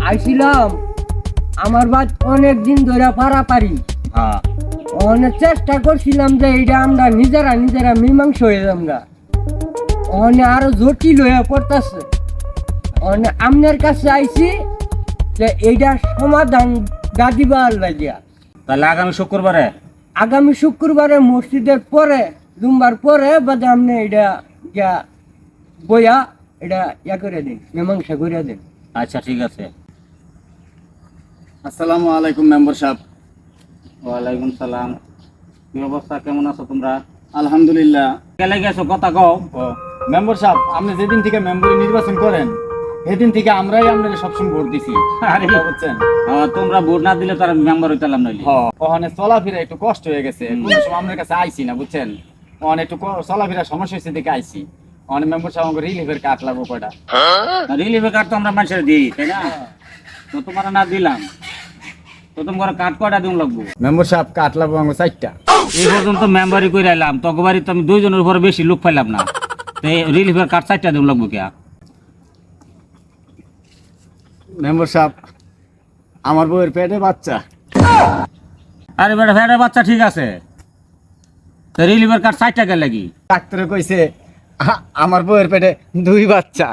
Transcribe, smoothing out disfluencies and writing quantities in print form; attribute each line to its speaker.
Speaker 1: আইছিলাম আমার বাদ অনেক দিন ধরে পারাপারি
Speaker 2: হ্যাঁ
Speaker 1: অনেক চেষ্টা করছিলাম যে এইটা আমরা নিজেরা মীমাংস হয়ে আমরা অনেক আরো জটিল হয়ে পড়তেছে অনেক আপনার কাছে আইছি যে এইটা সমাধান গাদিবার লাগিয়া
Speaker 2: তাহলে আগামী শুক্রবারে
Speaker 1: আগামী শুক্রবারে মসজিদের পরে জুম্বার পরে বাদে আপনি এটা যা বইয়া এটা ইয়া করে দিন মীমাংসা করে দিন।
Speaker 2: আচ্ছা ঠিক আছে।
Speaker 3: আসসালামু আলাইকুম মেম্বার সাহেব।
Speaker 2: ওয়ালাইকুম সালাম। কি অবস্থা, কেমন আছো তোমরা?
Speaker 3: আলহামদুলিল্লাহ।
Speaker 2: কেলে গেছো কথা কও।
Speaker 3: মেম্বার সাহেব, আপনি যেদিন থেকে মেম্বারি নির্বাচন করেন সেদিন থেকে আমরাই আপনাদের সবসময় ভোট দিছি।
Speaker 2: আরে
Speaker 3: বুঝছেন?
Speaker 2: তোমরা ভোট না দিলে তার মেম্বার হইতাম নইলে।
Speaker 3: ওখানে চলাফেরা একটু কষ্ট হয়ে গেছে, কোনো সময় আপনার কাছে আইছি না, বুঝছেন? ওখানে একটু চলাফেরা সমস্যা হয়েছে দেখে আইছি। ওখানে মেম্বার সাহেব আমাকে রিলিফের কার্ড লাগবো কয়টা।
Speaker 2: রিলিফে কার্ড তো আমরা মানুষের দিই, তাই না? তো তোমার না দিলাম তো তোমার কার্ড কয়টা দিন লাগবো?
Speaker 3: মেম্বার সাহেব কার্ড লাগবো আমাকে 4টা।
Speaker 2: এই পর্যন্ত মেম্বারি করে আইলাম, তকবারি তো আমি 2 জনের উপরে বেশি লোক পাইলাম না। তো রিলিফের কার্ড 4টা দিন লাগবো কে?
Speaker 3: মেম্বার সাহেব, আমার বউয়ের পেটে বাচ্চা।
Speaker 2: আরে বেটা ফেটার বাচ্চা ঠিক আছে, তো রিলিফের কার্ড 4টা কে লাগি?
Speaker 3: ডাক্তারে কইছে আমার বউয়ের পেটে 2 বাচ্চা।